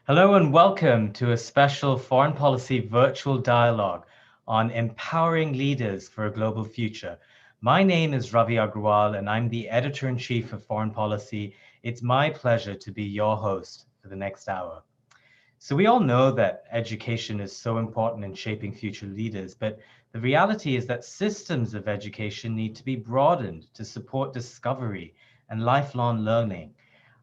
Hello and welcome to a special foreign policy virtual dialogue on empowering leaders for a global future. My name is Ravi Agrawal and I'm the editor-in-chief of Foreign Policy. It's my pleasure to be your host for the next hour. So we all know that education is so important in shaping future leaders, but the reality is that systems of education need to be broadened to support discovery and lifelong learning.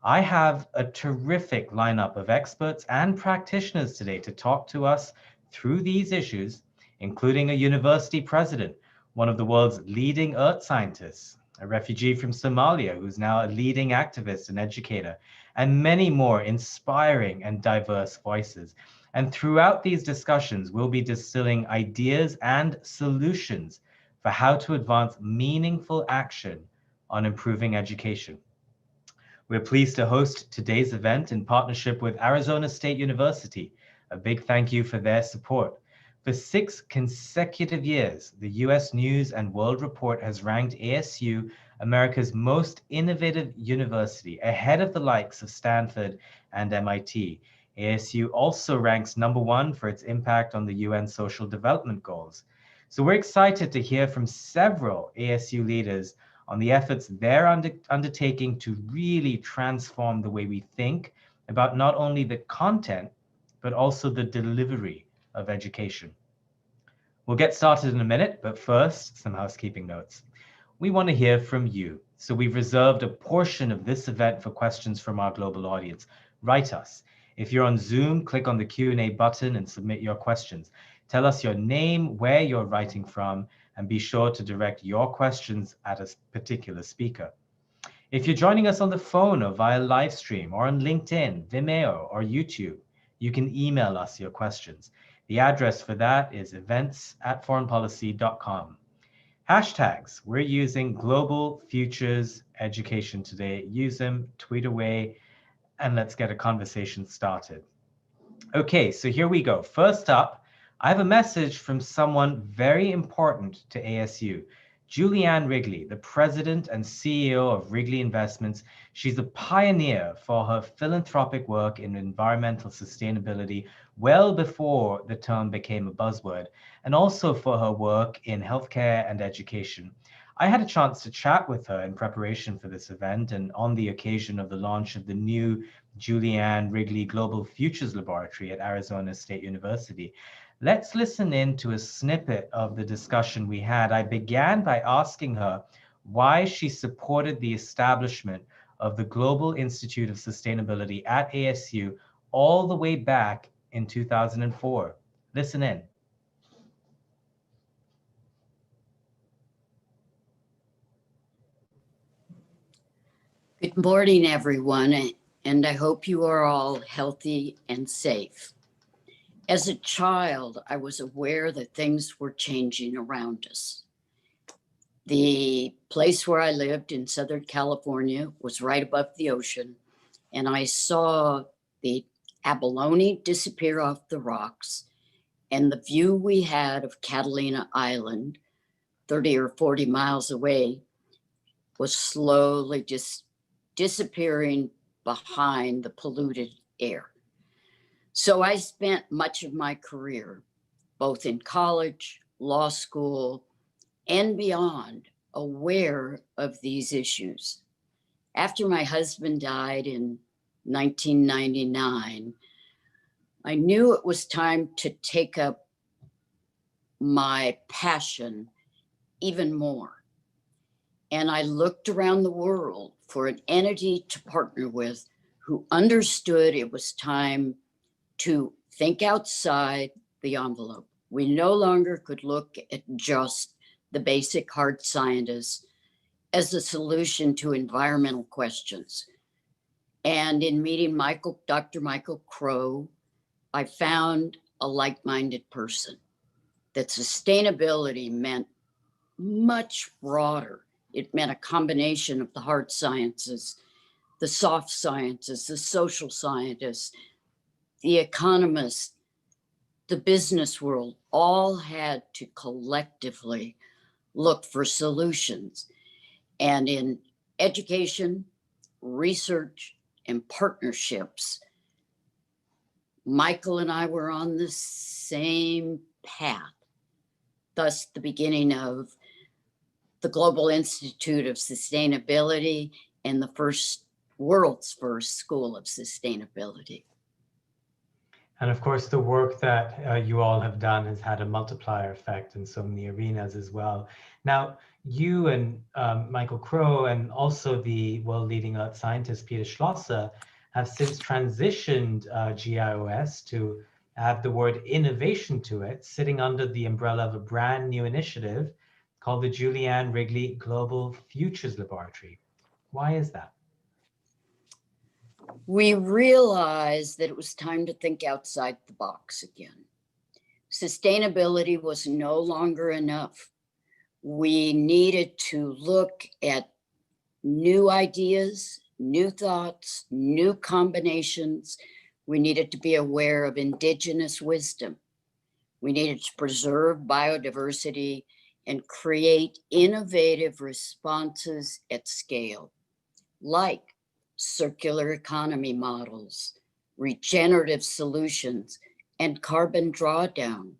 I have a terrific lineup of experts and practitioners today to talk to us through these issues, including a university president, one of the world's leading earth scientists, a refugee from Somalia who's now a leading activist and educator, and many more inspiring and diverse voices. And throughout these discussions, we'll be distilling ideas and solutions for how to advance meaningful action on improving education. We're pleased to host today's event in partnership with Arizona State University. A big thank you for their support. For 6 consecutive years, the US News and World Report has ranked ASU America's most innovative university, ahead of the likes of Stanford and MIT. ASU also ranks #1 for its impact on the UN Social Development Goals. So we're excited to hear from several ASU leaders on the efforts they're undertaking to really transform the way we think about not only the content, but also the delivery of education. We'll get started in a minute, but first, some housekeeping notes. We want to hear from you, so we've reserved a portion of this event for questions from our global audience. Write us. If you're on Zoom, click on the Q&A button and submit your questions. Tell us your name, where you're writing from, and be sure to direct your questions at a particular speaker. If you're joining us on the phone or via live stream or on LinkedIn, Vimeo, or YouTube, you can email us your questions. The address for that is events@foreignpolicy.com. Hashtags, we're using Global Futures Education today. Use them, tweet away, and let's get a conversation started. Okay, so here we go. First up, I have a message from someone very important to ASU, Julianne Wrigley, the president and CEO of Wrigley Investments. She's a pioneer for her philanthropic work in environmental sustainability well before the term became a buzzword, and also for her work in healthcare and education. I had a chance to chat with her in preparation for this event and on the occasion of the launch of the new Julianne Wrigley Global Futures Laboratory at Arizona State University. Let's listen in to a snippet of the discussion we had. I began by asking her why she supported the establishment of the Global Institute of Sustainability at ASU all the way back in 2004. Listen in. Good morning, everyone, and I hope you are all healthy and safe. As a child, I was aware that things were changing around us. The place where I lived in Southern California was right above the ocean, and I saw the abalone disappear off the rocks, and the view we had of Catalina Island, 30 or 40 miles away, was slowly just disappearing behind the polluted air. So I spent much of my career, both in college, law school, and beyond, aware of these issues. After my husband died in 1999, I knew it was time to take up my passion even more. And I looked around the world for an entity to partner with who understood it was time to think outside the envelope. We no longer could look at just the basic hard sciences as a solution to environmental questions. And in meeting Dr. Michael Crow, I found a like-minded person, that sustainability meant much broader. It meant a combination of the hard sciences, the soft sciences, the social scientists, the economists, the business world, all had to collectively look for solutions. And in education, research, and partnerships, Michael and I were on the same path, thus the beginning of the Global Institute of Sustainability and the world's first School of Sustainability. And of course, the work that you all have done has had a multiplier effect in so many arenas as well. Now, you and Michael Crow, and also the world-leading earth scientist Peter Schlosser, have since transitioned GIOS to add the word innovation to it, sitting under the umbrella of a brand new initiative called the Julianne Wrigley Global Futures Laboratory. Why is that? We realized that it was time to think outside the box again. Sustainability was no longer enough. We needed to look at new ideas, new thoughts, new combinations. We needed to be aware of indigenous wisdom. We needed to preserve biodiversity and create innovative responses at scale, like circular economy models, regenerative solutions, and carbon drawdown.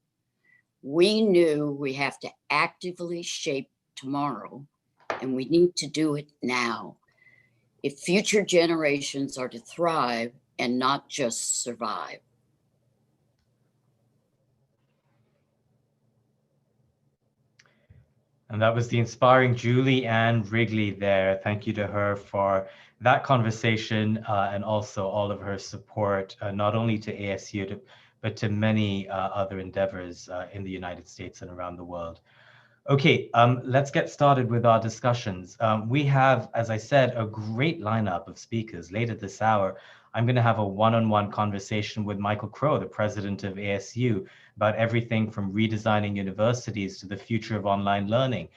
We knew we have to actively shape tomorrow, and we need to do it now if future generations are to thrive and not just survive. And that was the inspiring Julianne Wrigley there. Thank you to her for that conversation and also all of her support, not only to ASU, but to many other endeavors in the United States and around the world. Okay, let's get started with our discussions. We have, as I said, a great lineup of speakers. Later this hour, I'm going to have a one-on-one conversation with Michael Crow, the president of ASU, about everything from redesigning universities to the future of online learning.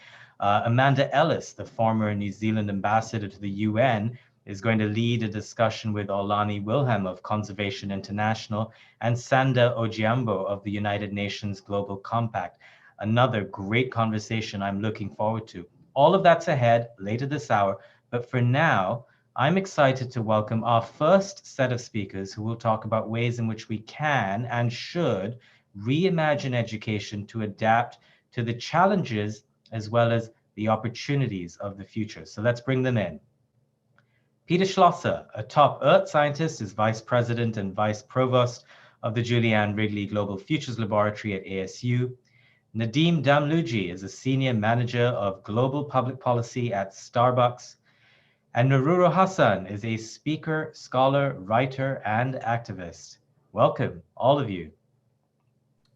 Amanda Ellis, the former New Zealand ambassador to the UN, is going to lead a discussion with Olani Wilhelm of Conservation International and Sandra Oghiambo of the United Nations Global Compact. Another great conversation I'm looking forward to. All of that's ahead later this hour, but for now, I'm excited to welcome our first set of speakers who will talk about ways in which we can and should reimagine education to adapt to the challenges as well as the opportunities of the future. So let's bring them in. Peter Schlosser, a top earth scientist, is vice president and vice provost of the Julianne Wrigley Global Futures Laboratory at ASU. Nadeem Damluji is a senior manager of global public policy at Starbucks. And Naruru Hassan is a speaker, scholar, writer, and activist. Welcome, all of you.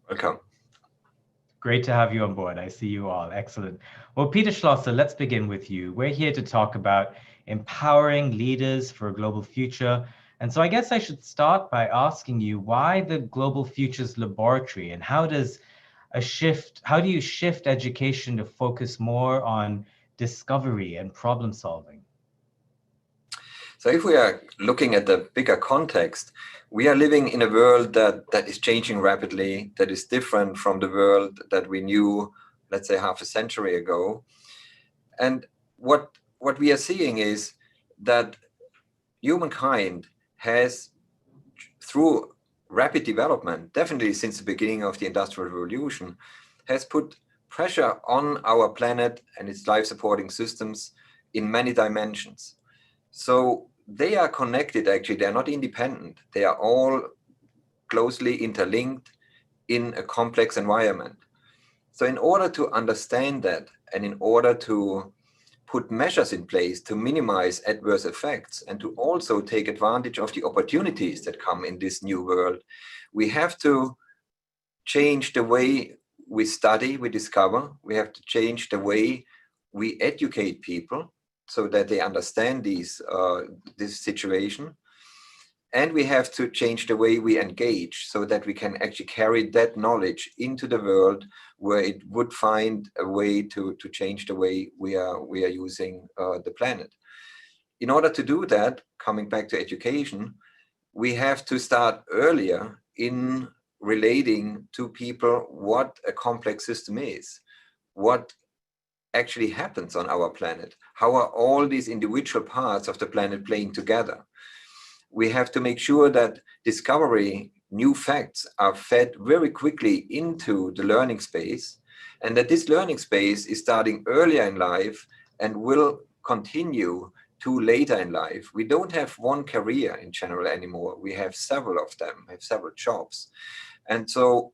Welcome. Great to have you on board. I see you all. Excellent. Well, Peter Schlosser, let's begin with you. We're here to talk about empowering leaders for a global future. And so I guess I should start by asking you, why the Global Futures Laboratory, and how do you shift education to focus more on discovery and problem solving? So if we are looking at the bigger context, we are living in a world that is changing rapidly, that is different from the world that we knew, let's say, half a century ago. And what we are seeing is that humankind has, through rapid development, definitely since the beginning of the Industrial Revolution, has put pressure on our planet and its life-supporting systems in many dimensions. So they are connected, actually, they're not independent. They are all closely interlinked in a complex environment. So in order to understand that, and in order to put measures in place to minimize adverse effects and to also take advantage of the opportunities that come in this new world, we have to change the way we study, we discover. We have to change the way we educate people so that they understand this situation. And we have to change the way we engage so that we can actually carry that knowledge into the world where it would find a way to change the way we are using the planet. In order to do that, coming back to education, we have to start earlier in relating to people what a complex system is, what actually happens on our planet, how are all these individual parts of the planet playing together. We have to make sure that discovery new facts are fed very quickly into the learning space, and that this learning space is starting earlier in life and will continue to later in life. We don't have one career in general anymore. We have several of them, have several jobs. And so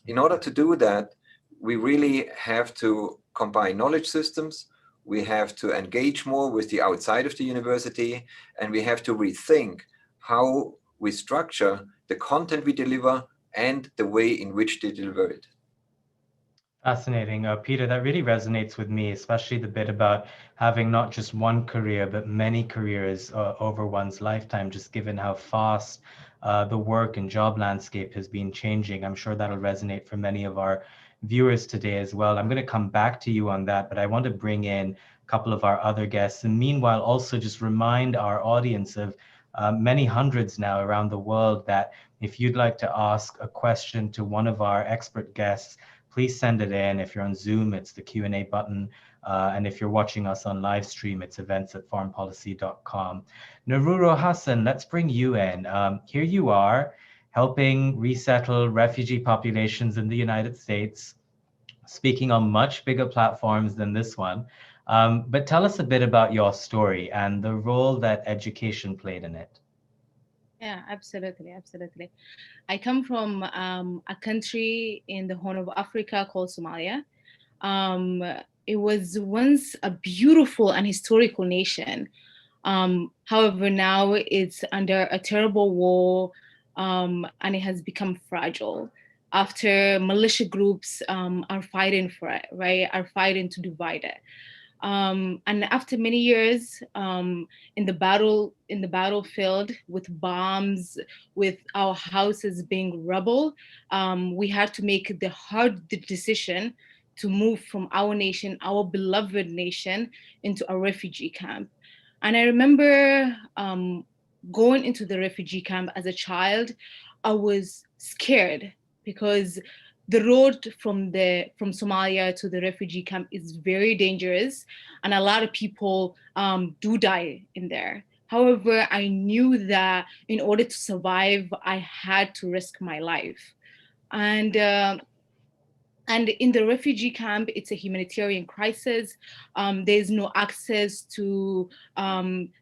in order to do that, we really have to combine knowledge systems. We have to engage more with the outside of the university, and we have to rethink how we structure the content we deliver and the way in which they deliver it. Fascinating. Peter, that really resonates with me, especially the bit about having not just one career, but many careers over one's lifetime, just given how fast the work and job landscape has been changing. I'm sure that'll resonate for many of our viewers today as well. I'm going to come back to you on that, but I want to bring in a couple of our other guests. And meanwhile, also just remind our audience of many hundreds now around the world that if you'd like to ask a question to one of our expert guests, please send it in. If you're on Zoom, it's the Q&A button. And if you're watching us on live stream, it's events@foreignpolicy.com. Naruro Hassan, let's bring you in. Here you are, helping resettle refugee populations in the United States, speaking on much bigger platforms than this one. But tell us a bit about your story and the role that education played in it. Yeah, absolutely, absolutely. I come from a country in the Horn of Africa called Somalia. It was once a beautiful and historical nation. However, now it's under a terrible war, and it has become fragile after militia groups are fighting for it, right? Are fighting to divide it. And after many years in the battlefield with bombs, with our houses being rubble, we had to make the hard decision to move from our nation, our beloved nation, into a refugee camp. And I remember going into the refugee camp as a child. I was scared because the road from Somalia to the refugee camp is very dangerous, and a lot of people do die in there. However, I knew that in order to survive, I had to risk my life. And in the refugee camp, it's a humanitarian crisis. There's no access to,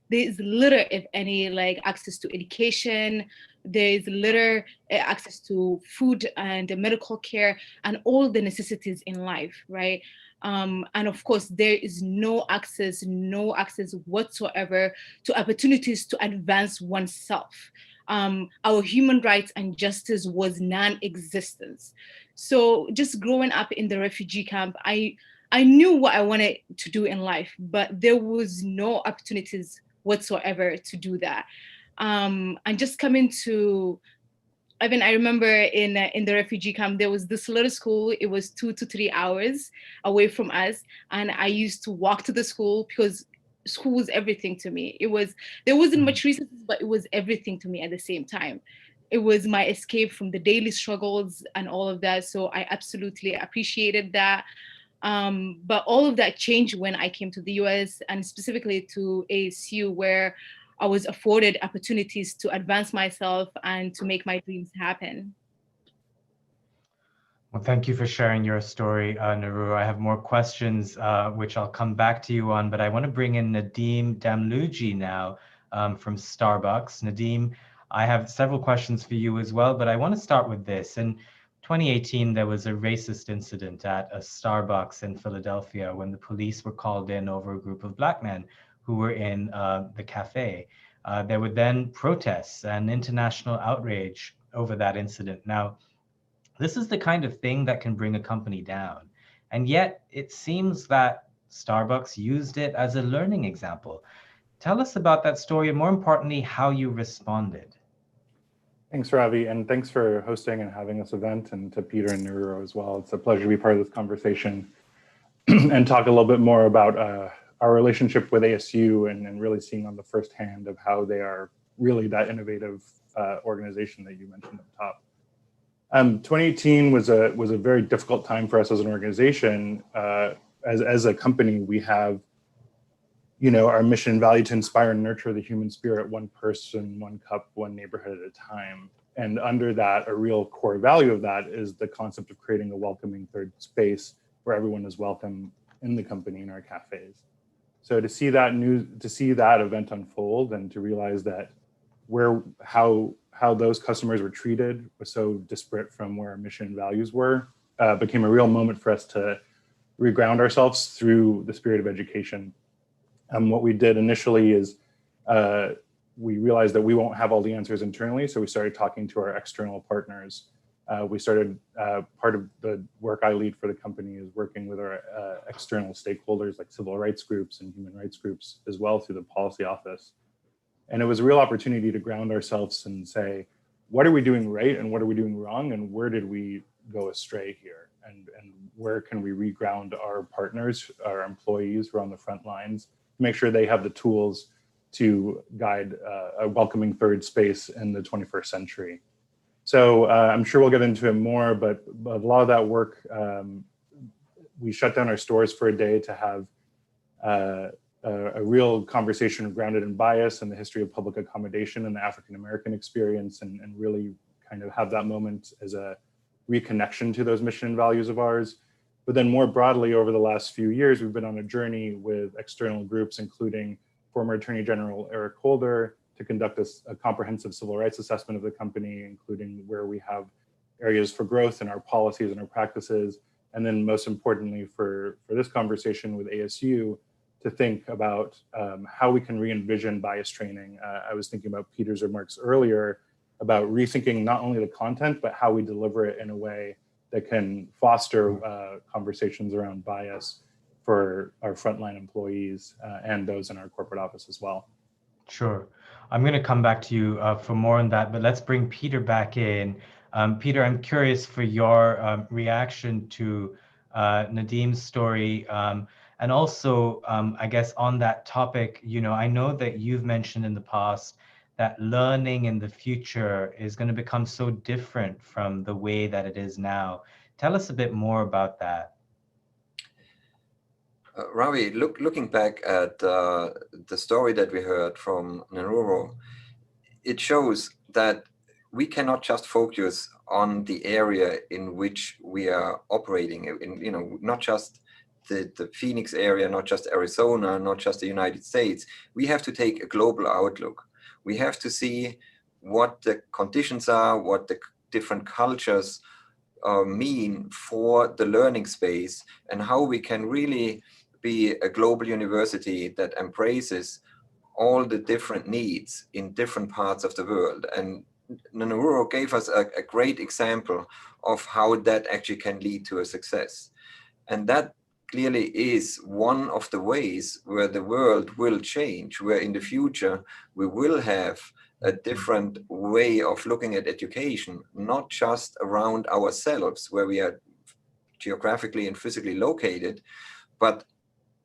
there's little, if any, like access to education. There's little access to food and medical care and all the necessities in life, right? And of course, there is no access whatsoever to opportunities to advance oneself. Our human rights and justice was non-existent. So just growing up in the refugee camp, I knew what I wanted to do in life, but there was no opportunities whatsoever to do that. And just coming to, I mean, I remember in the refugee camp, there was this little school. It was 2 to 3 hours away from us. And I used to walk to the school because school was everything to me. There wasn't much resources, but it was everything to me at the same time. It was my escape from the daily struggles and all of that. So I absolutely appreciated that. But all of that changed when I came to the US and specifically to ASU, where I was afforded opportunities to advance myself and to make my dreams happen. Well, thank you for sharing your story, Naruro. I have more questions, which I'll come back to you on, but I want to bring in Nadeem Damluji now from Starbucks. Nadeem, I have several questions for you as well, but I want to start with this. In 2018, there was a racist incident at a Starbucks in Philadelphia when the police were called in over a group of Black men who were in the cafe. There were then protests and international outrage over that incident. Now, this is the kind of thing that can bring a company down. And yet it seems that Starbucks used it as a learning example. Tell us about that story and more importantly, how you responded. Thanks, Ravi, and thanks for hosting and having this event, and to Peter and Naruro as well. It's a pleasure to be part of this conversation and talk a little bit more about our relationship with ASU and really seeing on the first hand of how they are really that innovative organization that you mentioned at the top. 2018 was a very difficult time for us as an organization. As a company, we have, our mission value to inspire and nurture the human spirit, one person, one cup, one neighborhood at a time. And under that, a real core value of that is the concept of creating a welcoming third space where everyone is welcome in the company, in our cafes. So to see that event unfold and to realize that how those customers were treated was so disparate from where our mission and values were, became a real moment for us to reground ourselves through the spirit of education. What we did initially is we realized that we won't have all the answers internally, so we started talking to our external partners. We started, part of the work I lead for the company is working with our external stakeholders like civil rights groups and human rights groups as well through the policy office. And it was a real opportunity to ground ourselves and say, what are we doing right and what are we doing wrong and where did we go astray here? And where can we reground our partners, our employees who are on the front lines, to make sure they have the tools to guide a welcoming third space in the 21st century. So I'm sure we'll get into it more, but a lot of that work, we shut down our stores for a day to have a real conversation grounded in bias and the history of public accommodation and the African-American experience, and really kind of have that moment as a reconnection to those mission and values of ours. But then more broadly, over the last few years, we've been on a journey with external groups, including former Attorney General Eric Holder, to conduct a comprehensive civil rights assessment of the company, including where we have areas for growth in our policies and our practices. And then most importantly for this conversation with ASU, to think about how we can re-envision bias training. I was thinking about Peter's remarks earlier about rethinking not only the content, but how we deliver it in a way that can foster conversations around bias for our frontline employees and those in our corporate office as well. Sure. I'm going to come back to you for more on that, but let's bring Peter back in. Peter, I'm curious for your reaction to Nadim's story. And also, I guess on that topic, I know that you've mentioned in the past that learning in the future is going to become so different from the way that it is now. Tell us a bit more about that. Ravi, looking back at the story that we heard from Nanuro, it shows that we cannot just focus on the area in which we are operating in, not just the Phoenix area, not just Arizona, not just the United States. We have to take a global outlook. We have to see what the conditions are, what the different cultures mean for the learning space, and how we can really be a global university that embraces all the different needs in different parts of the world. And Nanuro gave us a great example of how that actually can lead to a success. And that clearly is one of the ways where the world will change, where in the future we will have a different way of looking at education, not just around ourselves where we are geographically and physically located, but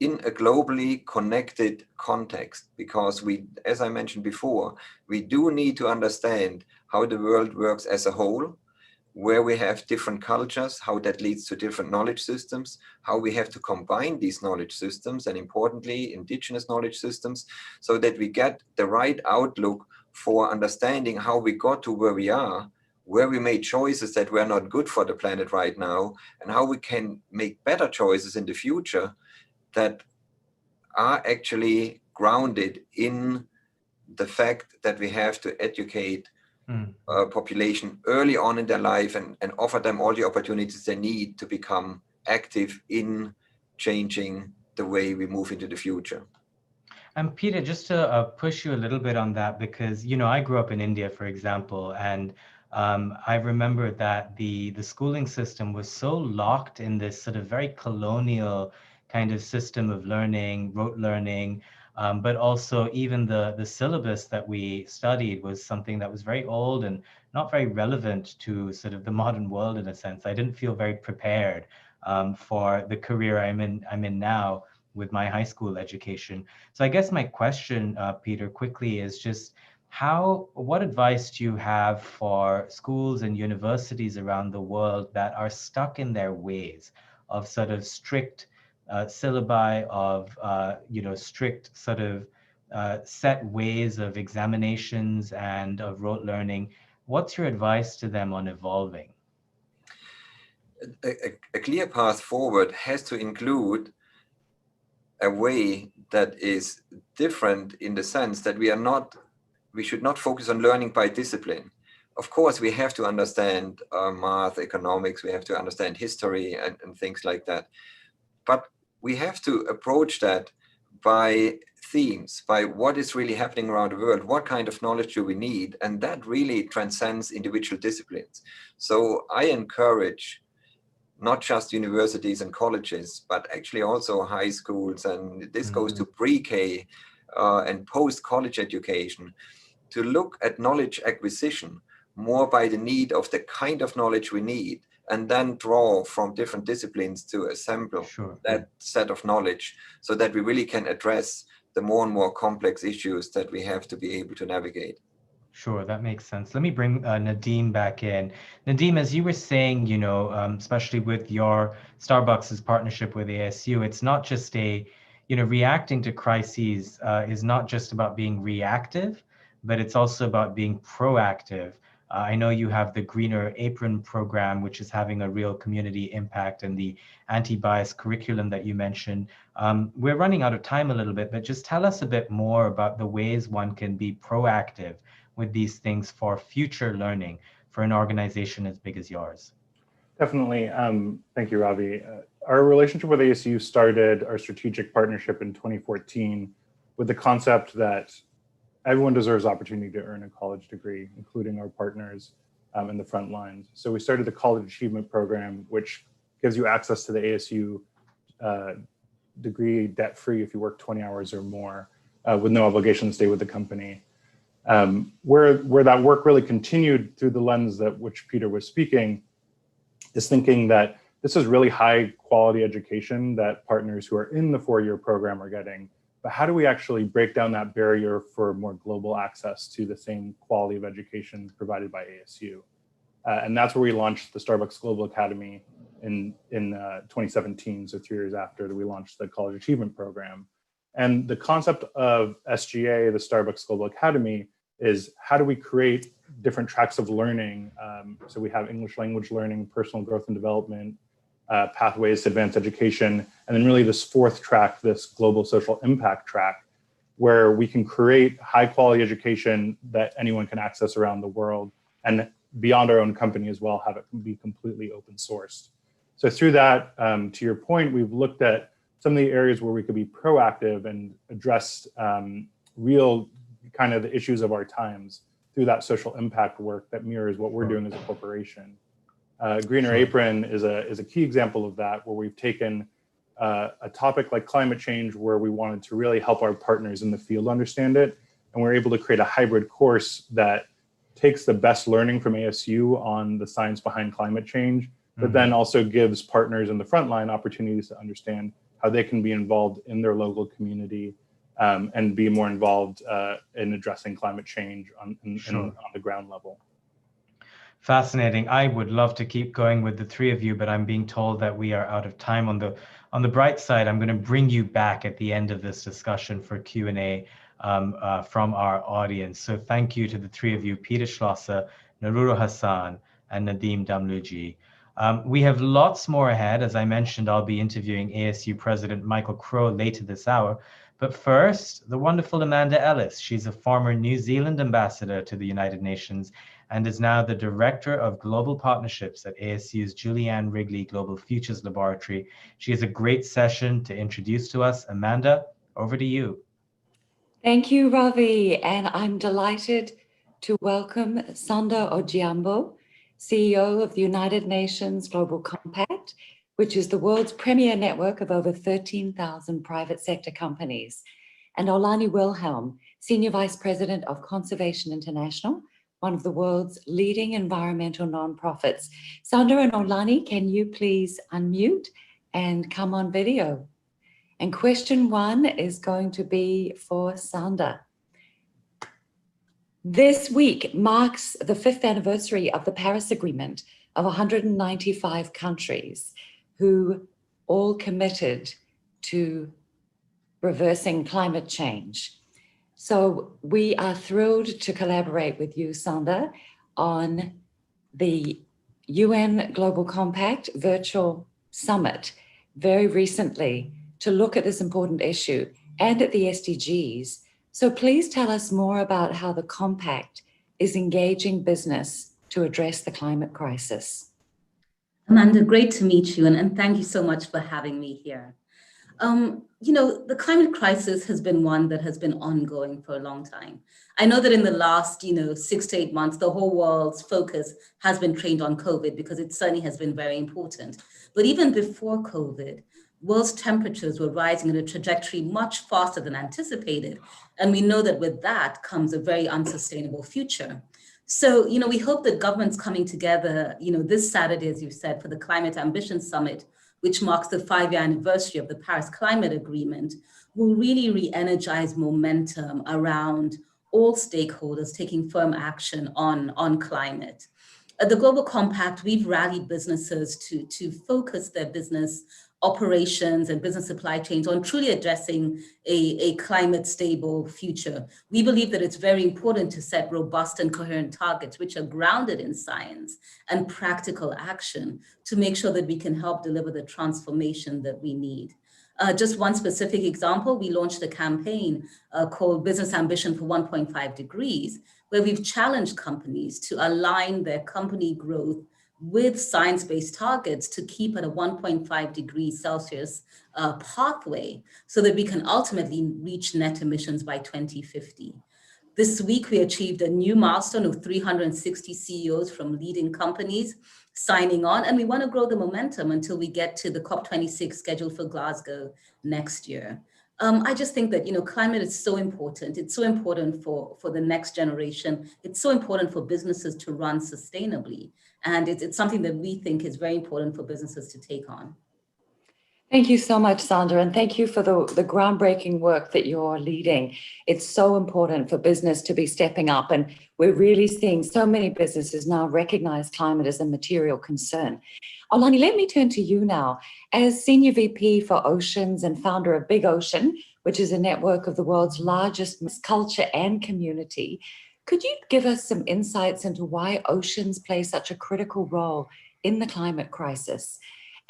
in a globally connected context, because we, as I mentioned before, we do need to understand how the world works as a whole, where we have different cultures, how that leads to different knowledge systems, how we have to combine these knowledge systems, and importantly, indigenous knowledge systems, so that we get the right outlook for understanding how we got to where we are, where we made choices that were not good for the planet right now, and how we can make better choices in the future that are actually grounded in the fact that we have to educate a population early on in their life and offer them all the opportunities they need to become active in changing the way we move into the future. And Peter, just to push you a little bit on that, because, I grew up in India, for example, and I remember that the schooling system was so locked in this sort of very colonial kind of system of learning, rote learning, but also even the syllabus that we studied was something that was very old and not very relevant to sort of the modern world in a sense. I didn't feel very prepared for the career I'm in now with my high school education. So I guess my question, Peter, quickly is just what advice do you have for schools and universities around the world that are stuck in their ways of sort of strict syllabi, of strict sort of set ways of examinations and of rote learning? what's your advice to them on evolving? A clear path forward has to include a way that is different in the sense that we should not focus on learning by discipline. Of course, we have to understand math, economics, we have to understand history and things like that. But we have to approach that by themes, by what is really happening around the world, what kind of knowledge do we need, and that really transcends individual disciplines. So I encourage not just universities and colleges, but actually also high schools, and this goes to pre-K and post-college education, to look at knowledge acquisition more by the need of the kind of knowledge we need, and then draw from different disciplines to assemble that set of knowledge so that we really can address the more and more complex issues that we have to be able to navigate. Sure, that makes sense. Let me bring Nadeem back in. Nadeem, as you were saying, you know, especially with your Starbucks' partnership with ASU, it's not just reacting to crises is not just about being reactive, but it's also about being proactive. I know you have the Greener Apron program, which is having a real community impact, and the anti-bias curriculum that you mentioned. We're running out of time a little bit, but just tell us a bit more about the ways one can be proactive with these things for future learning for an organization as big as yours. Definitely. Thank you, Ravi. Our relationship with ASU started our strategic partnership in 2014 with the concept that everyone deserves opportunity to earn a college degree, including our partners in the front lines. So we started the College Achievement Program, which gives you access to the ASU degree debt-free if you work 20 hours or more with no obligation to stay with the company. Where that work really continued through the lens that which Peter was speaking is thinking that this is really high quality education that partners who are in the four-year program are getting, but how do we actually break down that barrier for more global access to the same quality of education provided by ASU? And that's where we launched the Starbucks Global Academy in 2017, so 3 years after that we launched the College Achievement Program. And the concept of SGA, the Starbucks Global Academy, is how do we create different tracks of learning? So we have English language learning, personal growth and development, pathways to advanced education, and then really this fourth track, this global social impact track, where we can create high quality education that anyone can access around the world, and beyond our own company as well, have it be completely open sourced. So through that, to your point, we've looked at some of the areas where we could be proactive and address real kind of the issues of our times through that social impact work that mirrors what we're doing as a corporation. Greener Apron is a key example of that, where we've taken a topic like climate change, where we wanted to really help our partners in the field understand it. And we're able to create a hybrid course that takes the best learning from ASU on the science behind climate change, but then also gives partners in the front line opportunities to understand how they can be involved in their local community and be more involved in addressing climate change on the ground level. Fascinating. I would love to keep going with the three of you, but I'm being told that we are out of time. On the bright side, I'm going to bring you back at the end of this discussion for Q&A from our audience. So thank you to the three of you, Peter Schlosser, Naruro Hassan, and Nadeem Damluji. We have lots more ahead. As I mentioned, I'll be interviewing ASU President Michael Crow later this hour. But first, the wonderful Amanda Ellis. She's a former New Zealand ambassador to the United Nations and is now the Director of Global Partnerships at ASU's Julianne Wrigley Global Futures Laboratory. She has a great session to introduce to us. Amanda, over to you. Thank you, Ravi. And I'm delighted to welcome Sandra Oghiambo, CEO of the United Nations Global Compact, which is the world's premier network of over 13,000 private sector companies, and Olani Wilhelm, Senior Vice President of Conservation International, one of the world's leading environmental nonprofits. Sandra and Olani, can you please unmute and come on video? And question one is going to be for Sandra. This week marks the 5th anniversary of the Paris Agreement of 195 countries who all committed to reversing climate change. So we are thrilled to collaborate with you, Sandra, on the UN Global Compact virtual summit very recently to look at this important issue and at the SDGs. So please tell us more about how the Compact is engaging business to address the climate crisis. Amanda, great to meet you, and thank you so much for having me here. The climate crisis has been one that has been ongoing for a long time. I know that in the last, 6 to 8 months, the whole world's focus has been trained on COVID because it certainly has been very important. But even before COVID, world's temperatures were rising at a trajectory much faster than anticipated. And we know that with that comes a very unsustainable future. So, we hope that governments coming together, this Saturday, as you said, for the Climate Ambition Summit, which marks the 5-year anniversary of the Paris Climate Agreement, will really re-energize momentum around all stakeholders taking firm action on climate. At the Global Compact, we've rallied businesses to focus their business operations and business supply chains on truly addressing a climate stable future. We believe that it's very important to set robust and coherent targets which are grounded in science and practical action to make sure that we can help deliver the transformation that we need. Just one specific example, we launched a campaign called Business Ambition for 1.5 Degrees, where we've challenged companies to align their company growth with science-based targets to keep at a 1.5 degrees Celsius pathway so that we can ultimately reach net emissions by 2050. This week, we achieved a new milestone of 360 CEOs from leading companies signing on, and we want to grow the momentum until we get to the COP26 scheduled for Glasgow next year. I just think that, climate is so important. It's so important for the next generation. It's so important for businesses to run sustainably. And it's something that we think is very important for businesses to take on. Thank you so much, Sandra, and thank you for the groundbreaking work that you're leading. It's so important for business to be stepping up, and we're really seeing so many businesses now recognize climate as a material concern. Olani, let me turn to you now. As Senior VP for Oceans and founder of Big Ocean, which is a network of the world's largest culture and community, could you give us some insights into why oceans play such a critical role in the climate crisis?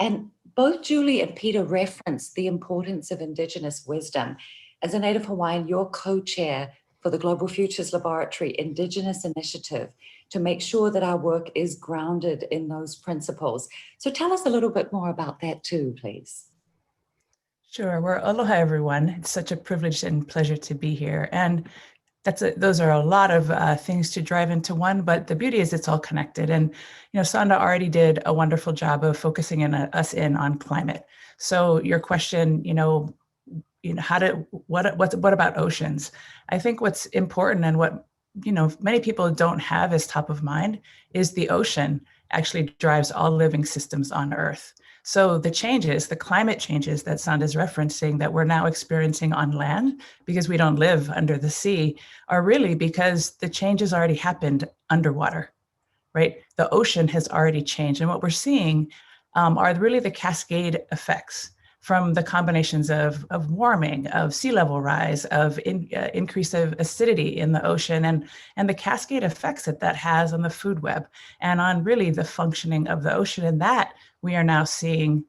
And both Julie and Peter referenced the importance of Indigenous wisdom. As a Native Hawaiian, you're co-chair for the Global Futures Laboratory Indigenous Initiative to make sure that our work is grounded in those principles. So tell us a little bit more about that too, please. Sure. Well, aloha, everyone. It's such a privilege and pleasure to be here. And those are a lot of things to drive into one, but the beauty is it's all connected. And, Sandra already did a wonderful job of focusing us in on climate. So your question, what about oceans? I think what's important and what, many people don't have as top of mind is the ocean actually drives all living systems on Earth. So the climate changes that Sandra's referencing that we're now experiencing on land, because we don't live under the sea, are really because the changes already happened underwater, right? The ocean has already changed. And what we're seeing are really the cascade effects from the combinations of warming, of sea level rise, of increase of acidity in the ocean, and the cascade effects that has on the food web and on really the functioning of the ocean. And that we are now seeing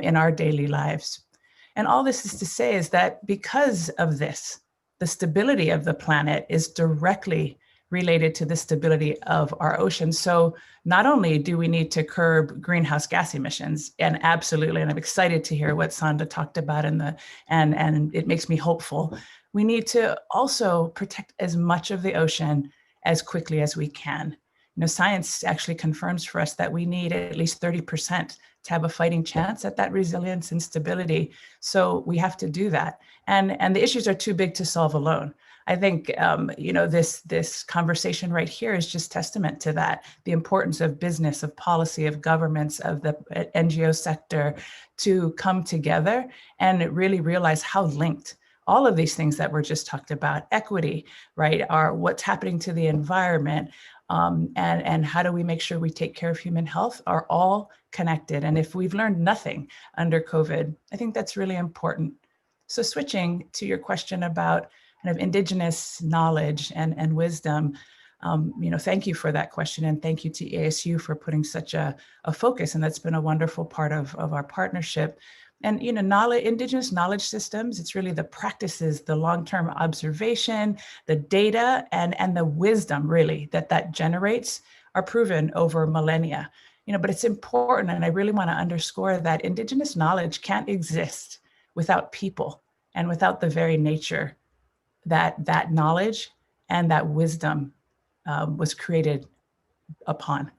in our daily lives. And all this is to say is that because of this, the stability of the planet is directly related to the stability of our ocean. So not only do we need to curb greenhouse gas emissions, and absolutely, and I'm excited to hear what Sandra talked about and it makes me hopeful, we need to also protect as much of the ocean as quickly as we can. Science actually confirms for us that we need at least 30% to have a fighting chance at that resilience and stability. So we have to do that. And the issues are too big to solve alone. I think, this conversation right here is just testament to that, the importance of business, of policy, of governments, of the NGO sector to come together and really realize how linked all of these things that were just talked about, equity, right, are what's happening to the environment, and how do we make sure we take care of human health are all connected. And if we've learned nothing under COVID, I think that's really important. So switching to your question about kind of Indigenous knowledge and wisdom, Thank you for that question, and thank you to ASU for putting such a focus, and that's been a wonderful part of our partnership. And indigenous knowledge systems, it's really the practices, the long-term observation, the data, and the wisdom really that generates are proven over millennia. But it's important, and I really want to underscore that indigenous knowledge can't exist without people and without the very nature that knowledge and that wisdom was created upon,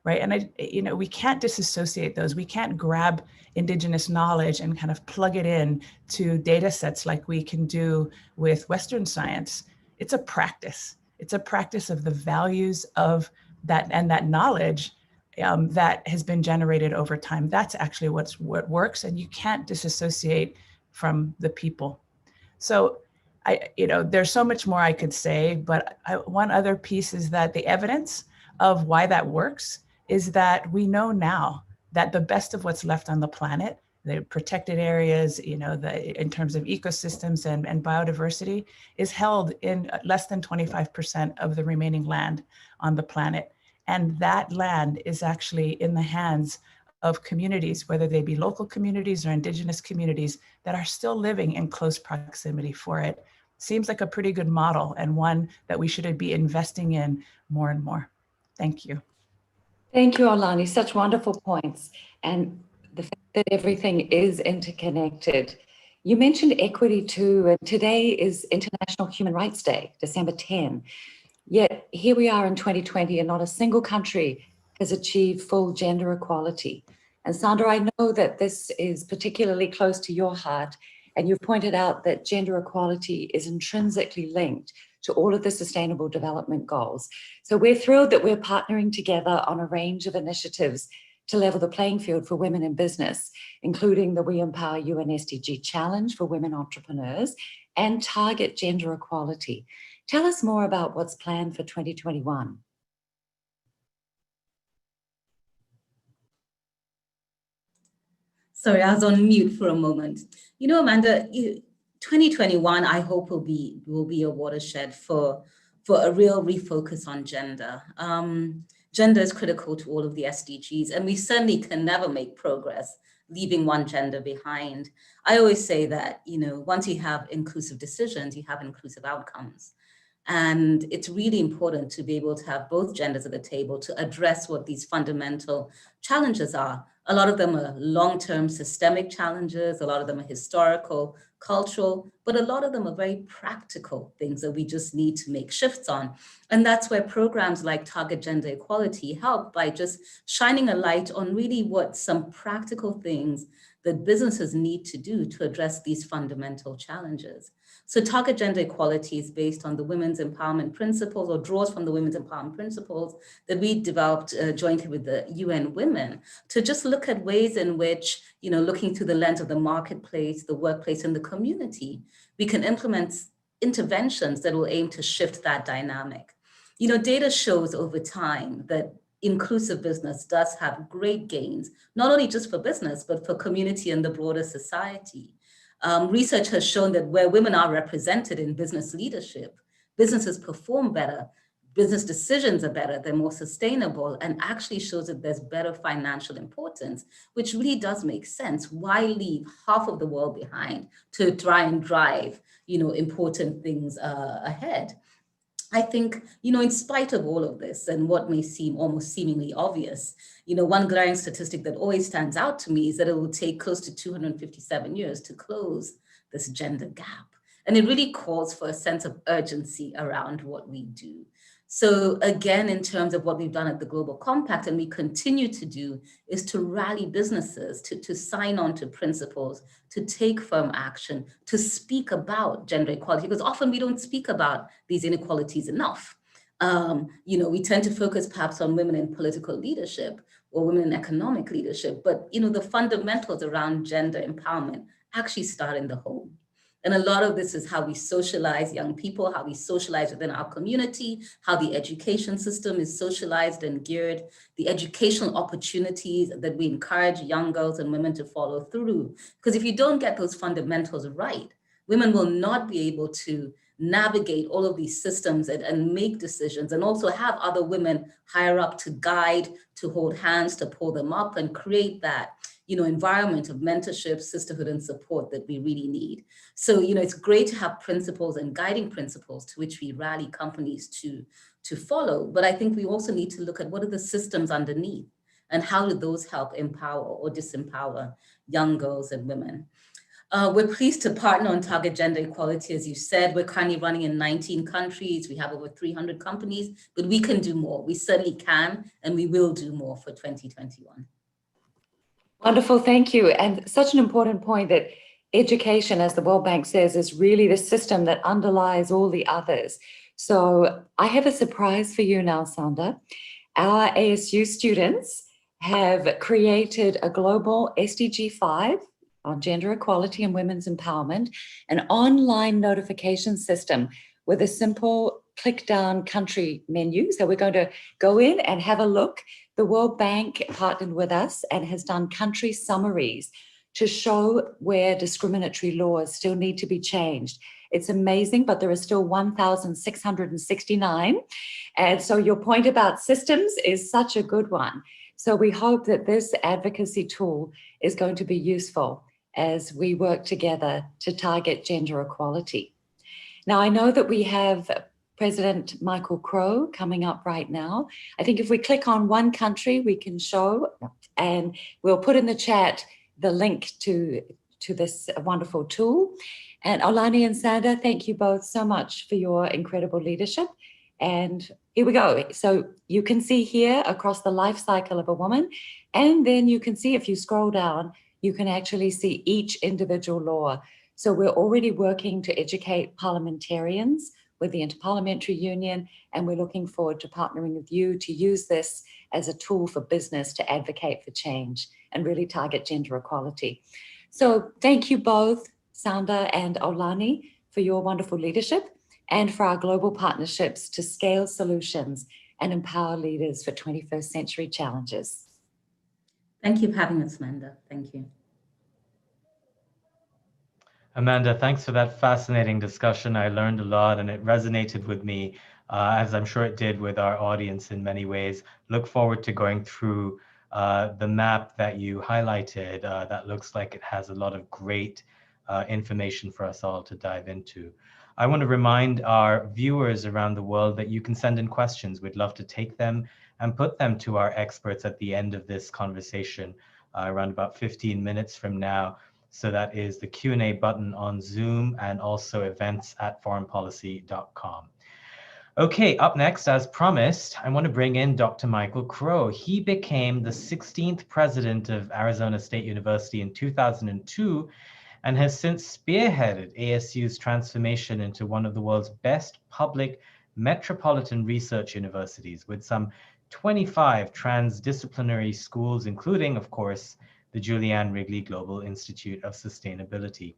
right? And we can't disassociate those. We can't grab indigenous knowledge and kind of plug it in to data sets like we can do with Western science. It's a practice. It's a practice of the values of that and that knowledge that has been generated over time. That's actually what works, and you can't disassociate from the people. So there's so much more I could say, but one other piece is that the evidence of why that works is that we know now that the best of what's left on the planet, the protected areas, in terms of ecosystems and biodiversity, is held in less than 25% of the remaining land on the planet. And that land is actually in the hands of communities, whether they be local communities or indigenous communities, that are still living in close proximity for it. Seems like a pretty good model, and one that we should be investing in more and more. Thank you. Thank you, Olani. Such wonderful points. And the fact that everything is interconnected. You mentioned equity too, and today is International Human Rights Day, December 10. Yet here we are in 2020 and not a single country has achieved full gender equality. And Sandra, I know that this is particularly close to your heart, and you've pointed out that gender equality is intrinsically linked to all of the Sustainable Development Goals. So we're thrilled that we're partnering together on a range of initiatives to level the playing field for women in business, including the We Empower UN SDG Challenge for Women Entrepreneurs and Target Gender Equality. Tell us more about what's planned for 2021. Sorry, I was on mute for a moment. Amanda, 2021, I hope will be a watershed for a real refocus on gender. Gender is critical to all of the SDGs, and we certainly can never make progress leaving one gender behind. I always say that, once you have inclusive decisions, you have inclusive outcomes. And it's really important to be able to have both genders at the table to address what these fundamental challenges are. A lot of them are long-term systemic challenges, a lot of them are historical, cultural, but a lot of them are very practical things that we just need to make shifts on. And that's where programs like Target Gender Equality help by just shining a light on really what some practical things that businesses need to do to address these fundamental challenges. So Target Gender Equality is based on the Women's Empowerment Principles, or draws from the Women's Empowerment Principles that we developed jointly with the UN Women, to just look at ways in which, looking through the lens of the marketplace, the workplace, and the community, we can implement interventions that will aim to shift that dynamic. Data shows over time that inclusive business does have great gains, not only just for business, but for community and the broader society. Research has shown that where women are represented in business leadership, businesses perform better, business decisions are better, they're more sustainable, and actually shows that there's better financial importance, which really does make sense. Why leave half of the world behind to try and drive, important things ahead? I think, in spite of all of this and what may seem almost seemingly obvious, one glaring statistic that always stands out to me is that it will take close to 257 years to close this gender gap. And it really calls for a sense of urgency around what we do. So again, in terms of what we've done at the Global Compact, and we continue to do, is to rally businesses to sign on to principles, to take firm action, to speak about gender equality, because often we don't speak about these inequalities enough. We tend to focus perhaps on women in political leadership or women in economic leadership, but the fundamentals around gender empowerment actually start in the home. And a lot of this is how we socialize young people, how we socialize within our community, how the education system is socialized and geared, the educational opportunities that we encourage young girls and women to follow through. Because if you don't get those fundamentals right, women will not be able to navigate all of these systems and make decisions, and also have other women higher up to guide, to hold hands, to pull them up, and create that, environment of mentorship, sisterhood, and support that we really need. So, it's great to have principles and guiding principles to which we rally companies to follow. But I think we also need to look at what are the systems underneath, and how do those help empower or disempower young girls and women. We're pleased to partner on Target Gender Equality. As you said, we're currently running in 19 countries. We have over 300 companies, but we can do more. We certainly can, and we will do more for 2021. Wonderful, thank you. And such an important point that education, as the World Bank says, is really the system that underlies all the others. So I have a surprise for you now, Sandra. Our ASU students have created a global SDG 5 on gender equality and women's empowerment, an online notification system with a simple click down country menu. So we're going to go in and have a look. The World Bank partnered with us and has done country summaries to show where discriminatory laws still need to be changed. It's amazing, but there are still 1,669. And so your point about systems is such a good one. So we hope that this advocacy tool is going to be useful as we work together to target gender equality. Now, I know that we have President Michael Crow coming up right now. I think if we click on one country, we can show, and we'll put in the chat the link to this wonderful tool. And Olani and Sandra, thank you both so much for your incredible leadership. And here we go. So you can see here across the life cycle of a woman, and then you can see if you scroll down, you can actually see each individual law. So we're already working to educate parliamentarians with the Interparliamentary Union, and we're looking forward to partnering with you to use this as a tool for business to advocate for change and really target gender equality. So thank you both, Sandra and Olani, for your wonderful leadership and for our global partnerships to scale solutions and empower leaders for 21st century challenges. Thank you for having us, Amanda. Thank you. Amanda, thanks for that fascinating discussion. I learned a lot and it resonated with me, as I'm sure it did with our audience in many ways. Look forward to going through the map that you highlighted. That looks like it has a lot of great information for us all to dive into. I want to remind our viewers around the world that you can send in questions. We'd love to take them and put them to our experts at the end of this conversation, around about 15 minutes from now. So that is the Q&A button on Zoom and also events@foreignpolicy.com. Okay, up next, as promised, I want to bring in Dr. Michael Crow. He became the 16th president of Arizona State University in 2002 and has since spearheaded ASU's transformation into one of the world's best public metropolitan research universities with some 25 transdisciplinary schools, including, of course, the Julianne Wrigley Global Institute of Sustainability.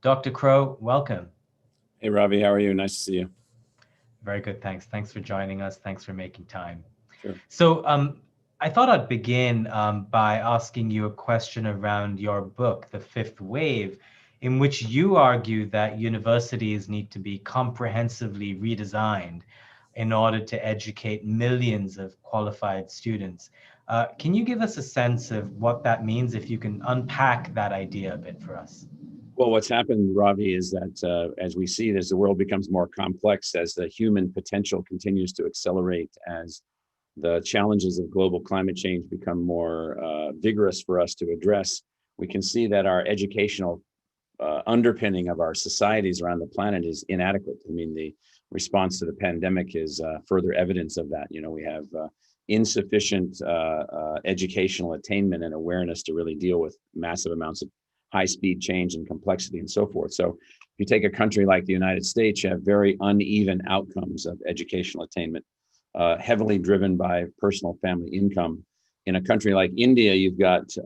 Dr. Crow, welcome. Hey, Ravi, how are you? Nice to see you. Very good, thanks. Thanks for joining us. Thanks for making time. Sure. So I thought I'd begin by asking you a question around your book, The Fifth Wave, in which you argue that universities need to be comprehensively redesigned in order to educate millions of qualified students. Can you give us a sense of what that means, if you can unpack that idea a bit for us? Well, what's happened, Ravi, is that as we see it, as the world becomes more complex, as the human potential continues to accelerate, as the challenges of global climate change become more vigorous for us to address, we can see that our educational underpinning of our societies around the planet is inadequate. I mean, the response to the pandemic is further evidence of that. You know, we have insufficient educational attainment and awareness to really deal with massive amounts of high-speed change and complexity and so forth. So if you take a country like the United States, you have very uneven outcomes of educational attainment, heavily driven by personal family income. In a country like India, you've got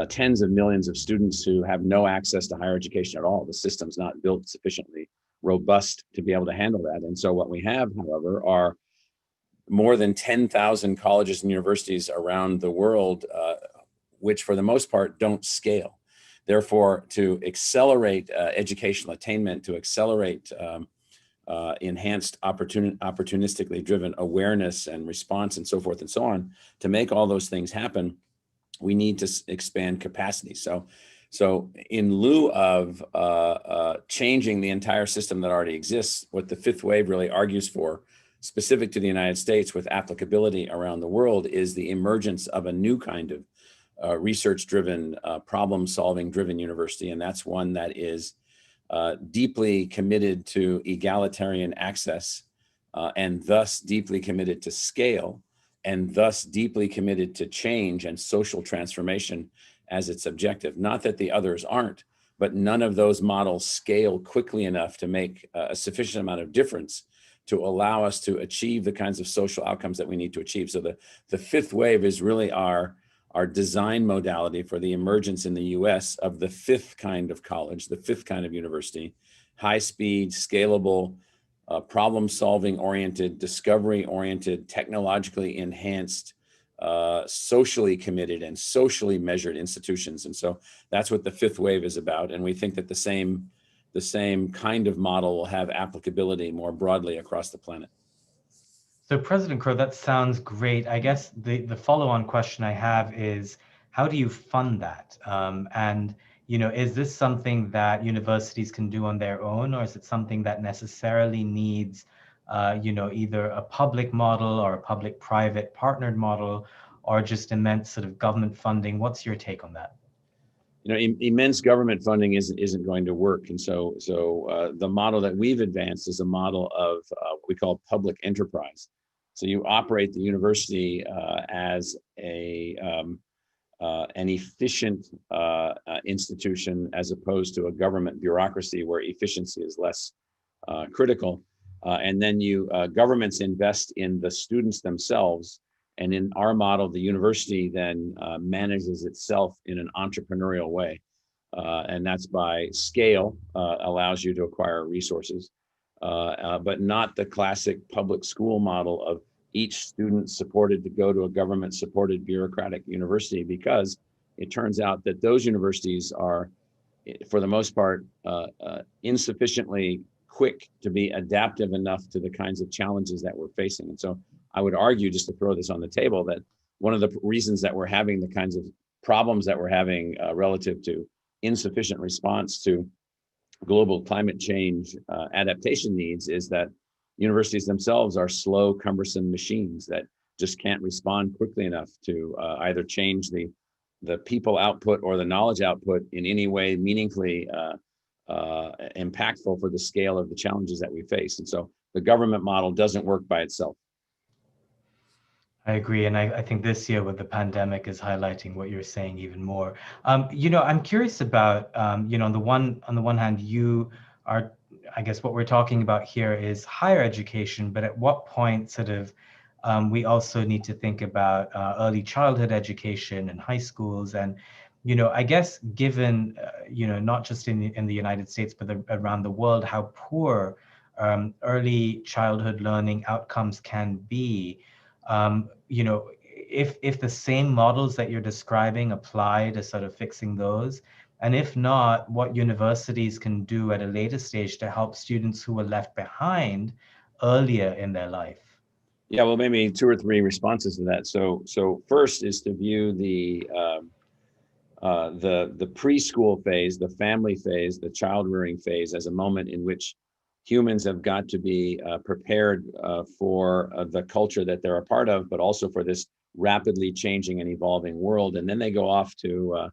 tens of millions of students who have no access to higher education at all. The system's not built sufficiently robust to be able to handle that. And so what we have, however, are more than 10,000 colleges and universities around the world, which for the most part don't scale. Therefore, to accelerate educational attainment, to accelerate enhanced opportunistically driven awareness and response and so forth and so on, to make all those things happen, we need to expand capacity. So in lieu of changing the entire system that already exists, what the fifth wave really argues for, specific to the United States with applicability around the world, is the emergence of a new kind of research-driven, problem-solving driven university. And that's one that is deeply committed to egalitarian access and thus deeply committed to scale, and thus deeply committed to change and social transformation as its objective. Not that the others aren't, but none of those models scale quickly enough to make a sufficient amount of difference to allow us to achieve the kinds of social outcomes that we need to achieve. So the fifth wave is really our design modality for the emergence in the US of the fifth kind of college, the fifth kind of university: high speed, scalable, problem solving oriented, discovery oriented, technologically enhanced, socially committed and socially measured institutions. And so that's what the fifth wave is about. And we think that the same kind of model will have applicability more broadly across the planet. So President Crow, that sounds great. I guess the follow-on question I have is, how do you fund that? And is this something that universities can do on their own, or is it something that necessarily needs, either a public model or a public-private partnered model, or just immense sort of government funding? What's your take on that? Immense government funding isn't going to work. And so the model that we've advanced is a model of what we call public enterprise. So you operate the university as an efficient institution, as opposed to a government bureaucracy where efficiency is less critical. And then governments invest in the students themselves. And in our model, the university then manages itself in an entrepreneurial way. And that's by scale, allows you to acquire resources, but not the classic public school model of each student supported to go to a government supported bureaucratic university, because it turns out that those universities are, for the most part, insufficiently quick to be adaptive enough to the kinds of challenges that we're facing. And so I would argue, just to throw this on the table, that one of the reasons that we're having the kinds of problems that we're having relative to insufficient response to global climate change adaptation needs is that universities themselves are slow, cumbersome machines that just can't respond quickly enough to either change the people output or the knowledge output in any way meaningfully impactful for the scale of the challenges that we face. And so the government model doesn't work by itself. I agree, and I think this year with the pandemic is highlighting what you're saying even more. I'm curious about, on the one hand, you are, I guess what we're talking about here is higher education, but at what point sort of we also need to think about early childhood education in high schools, and I guess given not just in the United States but around the world, how poor early childhood learning outcomes can be. If the same models that you're describing apply to sort of fixing those, and if not, what universities can do at a later stage to help students who were left behind earlier in their life. Yeah, well, maybe 2 or 3 responses to that. So first is to view the preschool phase, the family phase, the child rearing phase as a moment in which humans have got to be prepared for the culture that they're a part of, but also for this rapidly changing and evolving world. And then they go off to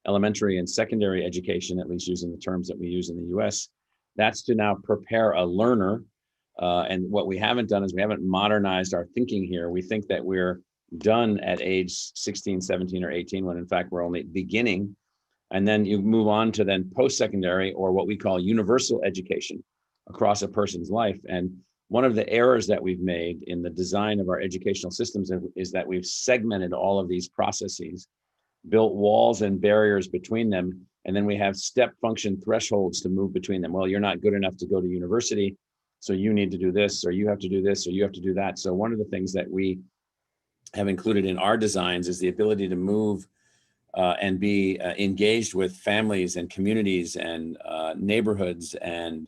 elementary and secondary education, at least using the terms that we use in the US. That's to now prepare a learner. And what we haven't done is we haven't modernized our thinking here. We think that we're done at age 16, 17, or 18, when in fact we're only beginning. And then you move on to then post-secondary, or what we call universal education across a person's life. And one of the errors that we've made in the design of our educational systems is that we've segmented all of these processes, built walls and barriers between them, and then we have step function thresholds to move between them. Well, you're not good enough to go to university, so you need to do this, or you have to do this, or you have to do that. So one of the things that we have included in our designs is the ability to move and be engaged with families and communities and neighborhoods, and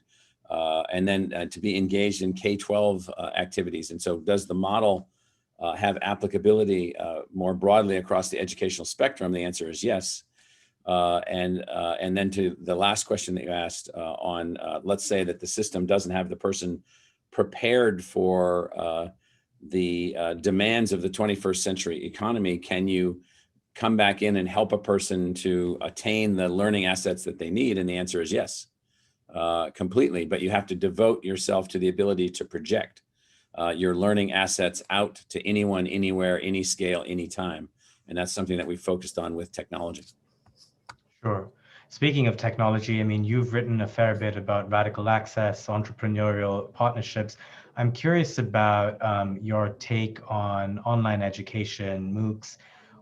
then to be engaged in K-12 activities. And so does the model have applicability more broadly across the educational spectrum? The answer is yes. And then to the last question that you asked on, let's say that the system doesn't have the person prepared for the demands of the 21st century economy, can you come back in and help a person to attain the learning assets that they need? And the answer is yes, completely. But you have to devote yourself to the ability to project your learning assets out to anyone, anywhere, any scale, anytime. And that's something that we focused on with technology. Sure. Speaking of technology, I mean, you've written a fair bit about radical access, entrepreneurial partnerships. I'm curious about your take on online education, MOOCs.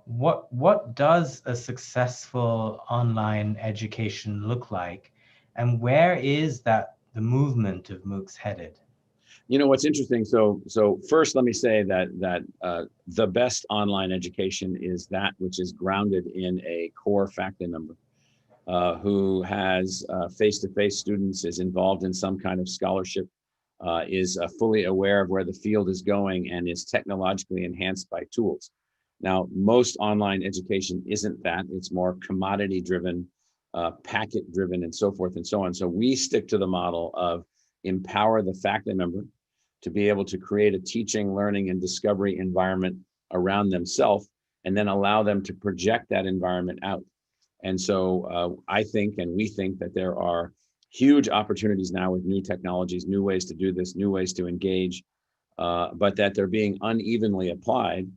What does a successful online education look like, and where is the movement of MOOCs headed? You know, what's interesting, so first let me say that the best online education is that which is grounded in a core faculty member who has face-to-face students, is involved in some kind of scholarship, is fully aware of where the field is going, and is technologically enhanced by tools. Now, most online education isn't that. It's more commodity-driven, packet-driven, and so forth and so on. So we stick to the model of empower the faculty member to be able to create a teaching, learning, and discovery environment around themselves, and then allow them to project that environment out. And so I think, and we think, that there are huge opportunities now with new technologies, new ways to do this, new ways to engage, but that they're being unevenly applied.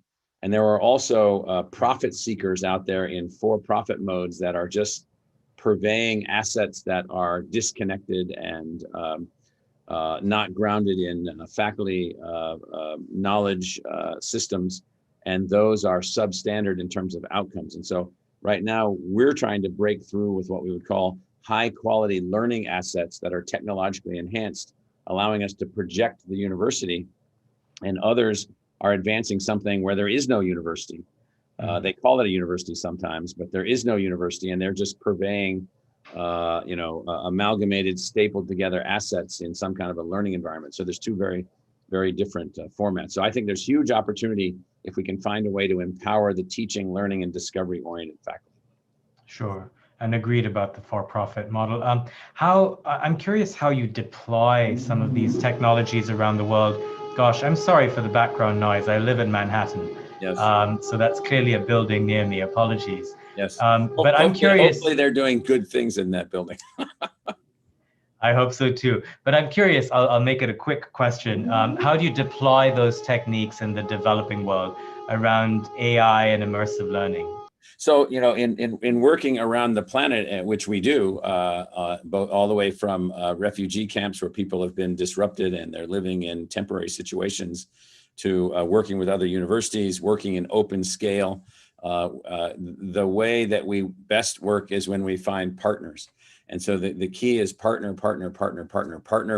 And there are also profit seekers out there in for-profit modes that are just purveying assets that are disconnected and not grounded in faculty knowledge systems. And those are substandard in terms of outcomes. And so right now, we're trying to break through with what we would call high quality learning assets that are technologically enhanced, allowing us to project the university. And others are advancing something where there is no university. They call it a university sometimes, but there is no university, and they're just purveying amalgamated, stapled together assets in some kind of a learning environment. So there's two very, very different formats. So I think there's huge opportunity if we can find a way to empower the teaching, learning, and discovery-oriented faculty. Sure, and agreed about the for-profit model. I'm curious how you deploy some of these technologies around the world. Gosh, I'm sorry for the background noise. I live in Manhattan. Yes. So that's clearly a building near me. Apologies. Yes. But I'm curious. Hopefully they're doing good things in that building. I hope so too. But I'm curious, I'll make it a quick question. How do you deploy those techniques in the developing world around AI and immersive learning? So, you know, in working around the planet, which we do, both all the way from refugee camps where people have been disrupted and they're living in temporary situations, to working with other universities, working in open scale. The way that we best work is when we find partners. And so the key is partner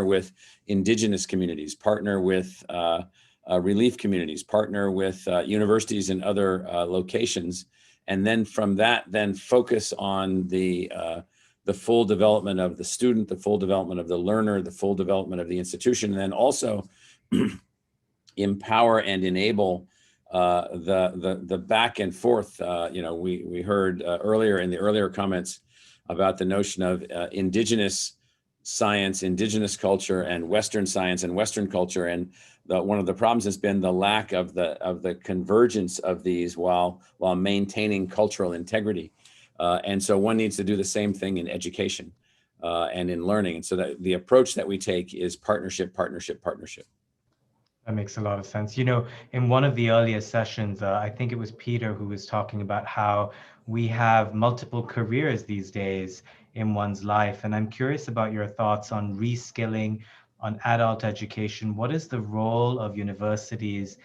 with indigenous communities, partner with relief communities, partner with universities and other locations. And then from that, then focus on the full development of the student, the full development of the learner, the full development of the institution, and then also empower and enable the back and forth. We heard earlier in the earlier comments about the notion of indigenous science, indigenous culture, and Western science and Western culture. And one of the problems has been the lack of the convergence of these while maintaining cultural integrity. And so one needs to do the same thing in education and in learning. And so that the approach that we take is partnership. That makes a lot of sense. You know, in one of the earlier sessions, I think it was Peter who was talking about how we have multiple careers these days in one's life. And I'm curious about your thoughts on reskilling, on adult education. What is the role of universities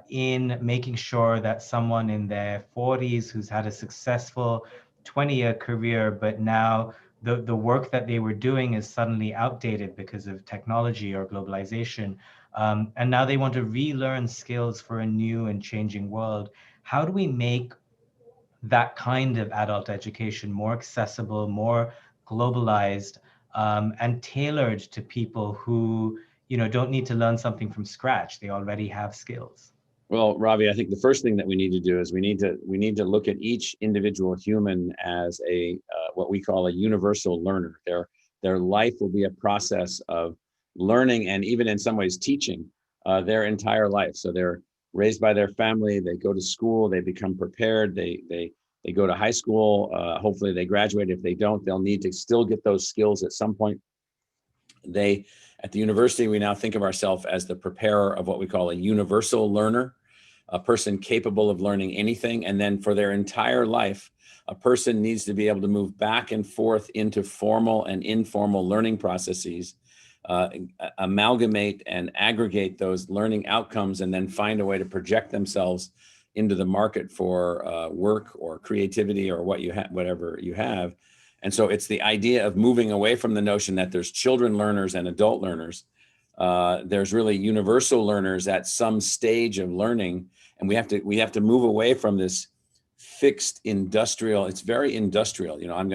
in making sure that someone in their 40s who's had a successful 20-year career, but now the work that they were doing is suddenly outdated because of technology or globalization, and now they want to relearn skills for a new and changing world. How do we make that kind of adult education more accessible, more globalized, and tailored to people who, don't need to learn something from scratch. They already have skills. Well, Ravi, I think the first thing that we need to do is we need to look at each individual human as a what we call a universal learner. Their life will be a process of learning and even in some ways teaching their entire life. So they're raised by their family, they go to school, they become prepared, they go to high school, hopefully they graduate. If they don't, they'll need to still get those skills at some point. At the university, we now think of ourselves as the preparer of what we call a universal learner, a person capable of learning anything. And then for their entire life, a person needs to be able to move back and forth into formal and informal learning processes, amalgamate and aggregate those learning outcomes, and then find a way to project themselves into the market for work or creativity or whatever you have. And so it's the idea of moving away from the notion that there's children learners and adult learners. There's really universal learners at some stage of learning, and we have to move away from this fixed industrial. It's very industrial. I'm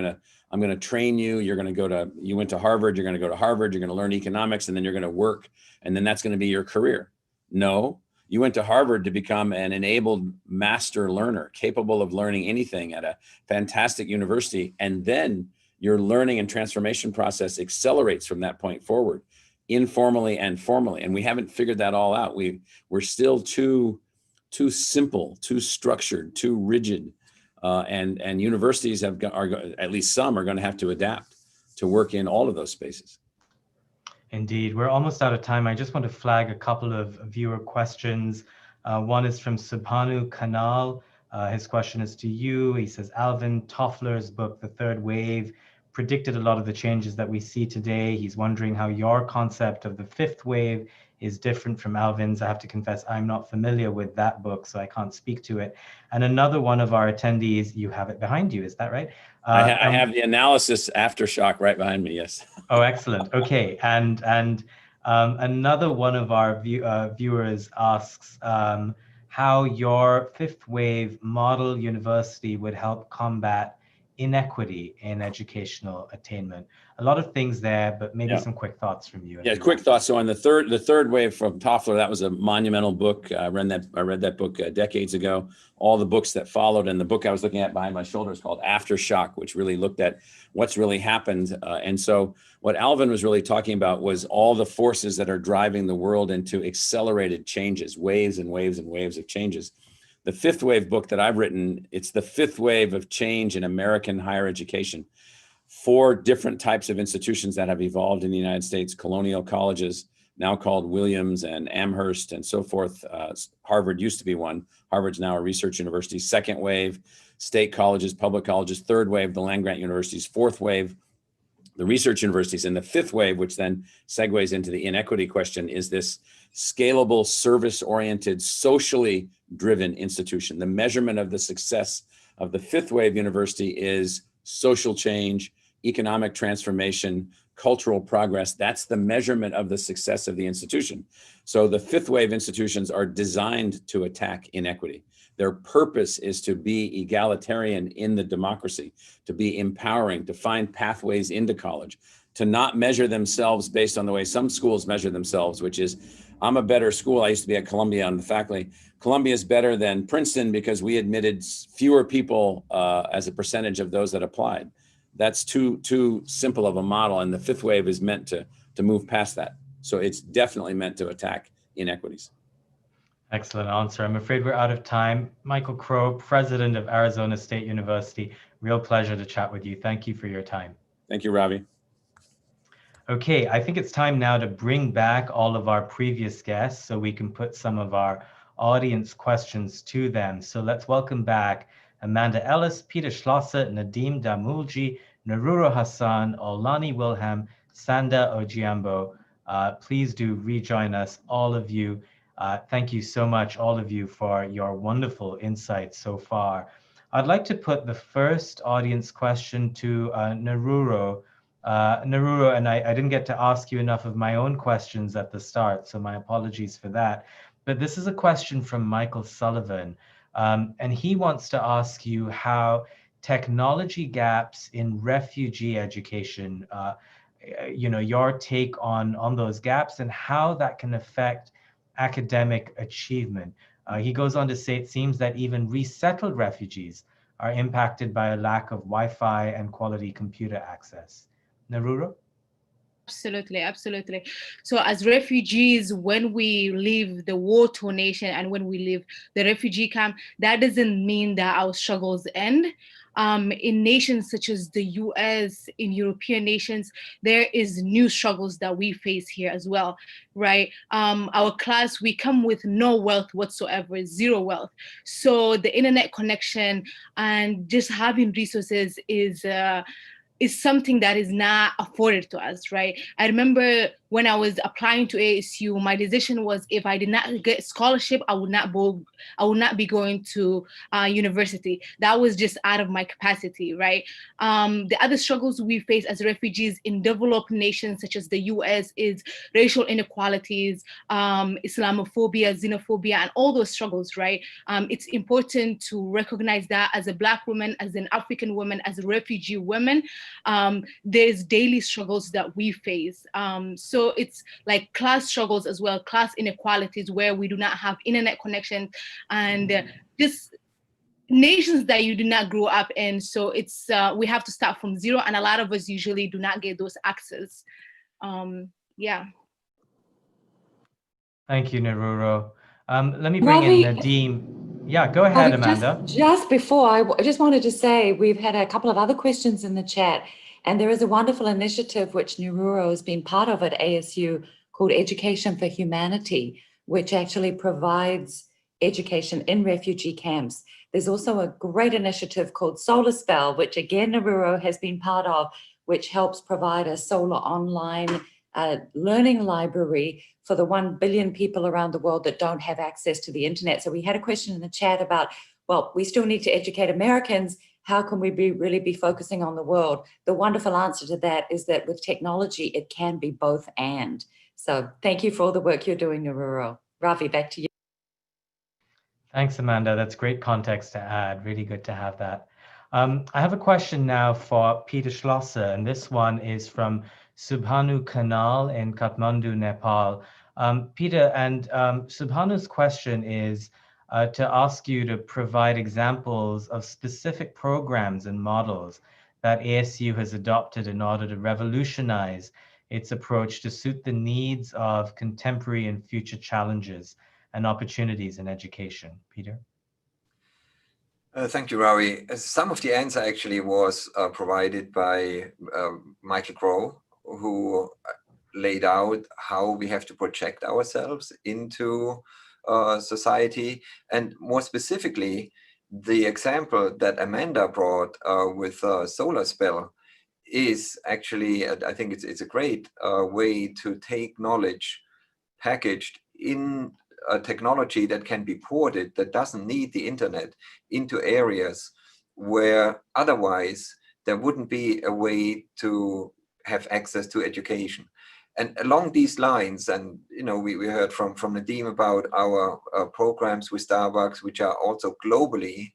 gonna train you. You went to Harvard. You're gonna go to Harvard. You're gonna learn economics, and then you're gonna work, and then that's gonna be your career. No. You went to Harvard to become an enabled master learner, capable of learning anything at a fantastic university. And then your learning and transformation process accelerates from that point forward, informally and formally. And we haven't figured that all out. We're still too simple, too structured, too rigid. And universities at least some are going to have to adapt to work in all of those spaces. Indeed. We're almost out of time. I just want to flag a couple of viewer questions. One is from Subhanu Kanal. His question is to you. He says, Alvin Toffler's book, The Third Wave, predicted a lot of the changes that we see today. He's wondering how your concept of the fifth wave is different from Alvin's. I have to confess, I'm not familiar with that book, so I can't speak to it. And another one of our attendees, you have it behind you, is that right? I have the analysis aftershock right behind me, yes. Oh, excellent. Okay. And another one of our viewers asks how your fifth wave model university would help combat inequity in educational attainment. A lot of things there, but maybe some quick thoughts from you. Yeah, quick thoughts. So on the third wave from Toffler, that was a monumental book. I read that book decades ago. All the books that followed, and the book I was looking at behind my shoulder is called Aftershock, which really looked at what's really happened. And so what Alvin was really talking about was all the forces that are driving the world into accelerated changes, waves and waves and waves of changes. The fifth wave book that I've written, it's the fifth wave of change in American higher education. 4 different types of institutions that have evolved in the United States: colonial colleges, now called Williams and Amherst and so forth. Harvard used to be one. Harvard's now a research university. Second wave, state colleges, public colleges. Third wave, the land-grant universities. Fourth wave, the research universities. And the fifth wave, which then segues into the inequity question, is this scalable, service-oriented, socially driven institution. The measurement of the success of the fifth wave university is social change, economic transformation, cultural progress. That's the measurement of the success of the institution. So the fifth wave institutions are designed to attack inequity. Their purpose is to be egalitarian in the democracy, to be empowering, to find pathways into college, to not measure themselves based on the way some schools measure themselves, which is, I'm a better school. I used to be at Columbia on the faculty. Columbia is better than Princeton because we admitted fewer people as a percentage of those that applied. That's too simple of a model, and the fifth wave is meant to move past that. So it's definitely meant to attack inequities. Excellent answer. I'm afraid we're out of time. Michael Crow, president of Arizona State University. Real pleasure to chat with you. Thank you for your time. Thank you, Ravi. Okay, I think it's time now to bring back all of our previous guests so we can put some of our audience questions to them. So let's welcome back Amanda Ellis, Peter Schlosser, Nadeem Damulji, Naruro Hassan, Olani Wilhelm, Sandra Oghiambo. Please do rejoin us, all of you. Thank you so much, all of you, for your wonderful insights so far. I'd like to put the first audience question to Naruro. Naruro, and I didn't get to ask you enough of my own questions at the start, so my apologies for that. But this is a question from Michael Sullivan. And he wants to ask you how technology gaps in refugee education, your take on those gaps and how that can affect academic achievement. He goes on to say, it seems that even resettled refugees are impacted by a lack of Wi-Fi and quality computer access. Naruro? Absolutely, absolutely. So as refugees, when we leave the war-torn nation and when we leave the refugee camp, that doesn't mean that our struggles end. In nations such as the US, in European nations, there is new struggles that we face here as well, right? Our class, we come with no wealth whatsoever, zero wealth. So the internet connection and just having resources is something that is not afforded to us, right? I remember when I was applying to ASU, my decision was if I did not get scholarship, I would not be going to university. That was just out of my capacity, right? The other struggles we face as refugees in developed nations such as the US is racial inequalities, Islamophobia, xenophobia, and all those struggles, right? It's important to recognize that as a Black woman, as an African woman, as a refugee woman, there's daily struggles that we face. So it's like class struggles as well, class inequalities where we do not have internet connection and just nations that you do not grow up in. So it's we have to start from zero, and a lot of us usually do not get those access. Yeah. Thank you, Naruro. Let me bring Ravi, in Nadeem. Yeah, go ahead, Amanda. Just before, I just wanted to say we've had a couple of other questions in the chat, and there is a wonderful initiative which Naruro has been part of at ASU called Education for Humanity, which actually provides education in refugee camps. There's also a great initiative called Solar Spell, which again Naruro has been part of, which helps provide a solar online learning library for the 1 billion people around the world that don't have access to the internet. So we had a question in the chat about, well, we still need to educate Americans. How can we really be focusing on the world? The wonderful answer to that is that with technology, it can be both and. So thank you for all the work you're doing, Naruro. Ravi, back to you. Thanks, Amanda. That's great context to add. Really good to have that. I have a question now for Peter Schlosser, and this one is from Subhanu Kanal in Kathmandu, Nepal. Peter, and Subhanu's question is to ask you to provide examples of specific programs and models that ASU has adopted in order to revolutionize its approach to suit the needs of contemporary and future challenges and opportunities in education. Peter? Thank you, Ravi. Some of the answer actually was provided by Michael Crow, who laid out how we have to project ourselves into society. And more specifically, the example that Amanda brought with Solar Spell is actually, I think it's a great way to take knowledge packaged in a technology that can be ported, that doesn't need the internet, into areas where otherwise there wouldn't be a way to have access to education. And along these lines, and we heard from Nadeem about our programs with Starbucks, which are also globally,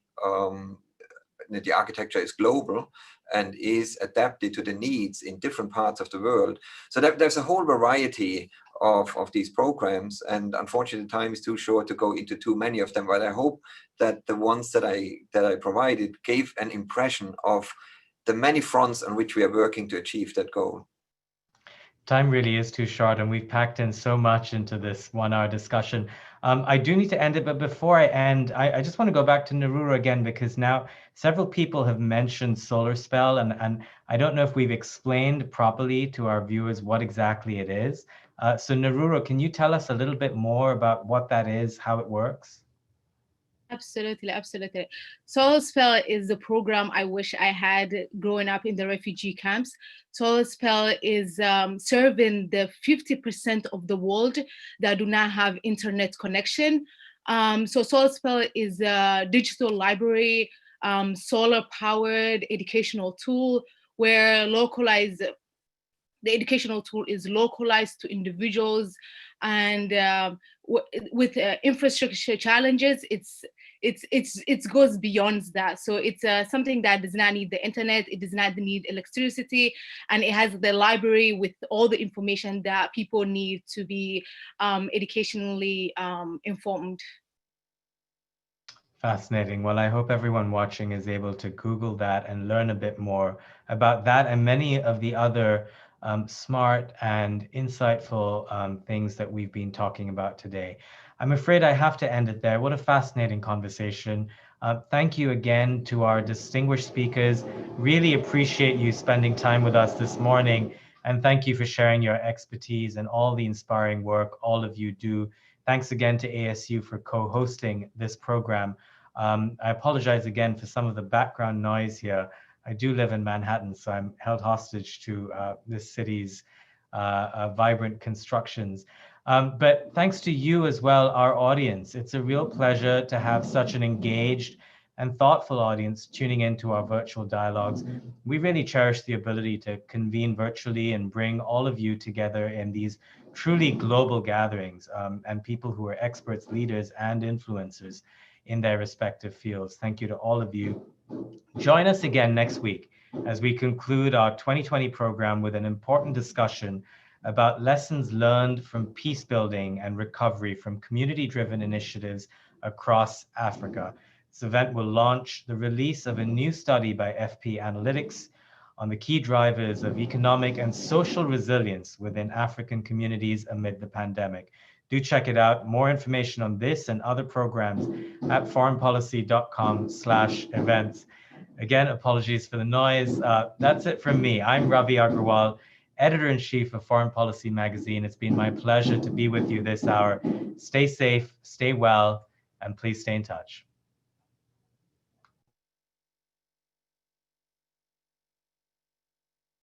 the architecture is global and is adapted to the needs in different parts of the world. So there's a whole variety of these programs, and unfortunately time is too short to go into too many of them, but I hope that the ones that I provided gave an impression of the many fronts on which we are working to achieve that goal. Time really is too short, and we've packed in so much into this 1-hour discussion. I do need to end it, but before I end, I just want to go back to Naruro again, because now several people have mentioned Solar Spell, and I don't know if we've explained properly to our viewers what exactly it is. So Naruro, can you tell us a little bit more about what that is, how it works? Absolutely, absolutely. Solar Spell is the program I wish I had growing up in the refugee camps. Solar Spell is serving the 50% of the world that do not have internet connection. So Solar Spell is a digital library, solar-powered educational tool where the educational tool is localized to individuals, and with infrastructure challenges, it goes beyond that. So it's something that does not need the internet, it does not need electricity, and it has the library with all the information that people need to be educationally informed. Fascinating. Well, I hope everyone watching is able to Google that and learn a bit more about that and many of the other smart and insightful things that we've been talking about today. I'm afraid I have to end it there. What a fascinating conversation. Thank you again to our distinguished speakers. Really appreciate you spending time with us this morning. And thank you for sharing your expertise and all the inspiring work all of you do. Thanks again to ASU for co-hosting this program. I apologize again for some of the background noise here. I do live in Manhattan, so I'm held hostage to this city's vibrant constructions. But thanks to you as well, our audience. It's a real pleasure to have such an engaged and thoughtful audience tuning into our virtual dialogues. We really cherish the ability to convene virtually and bring all of you together in these truly global gatherings and people who are experts, leaders, and influencers in their respective fields. Thank you to all of you. Join us again next week as we conclude our 2020 program with an important discussion about lessons learned from peace building and recovery from community-driven initiatives across Africa. This event will launch the release of a new study by FP Analytics on the key drivers of economic and social resilience within African communities amid the pandemic. Do check it out. More information on this and other programs at foreignpolicy.com/events. Again, apologies for the noise. That's it from me. I'm Ravi Agrawal, Editor-in-Chief of Foreign Policy Magazine. It's been my pleasure to be with you this hour. Stay safe, stay well, and please stay in touch.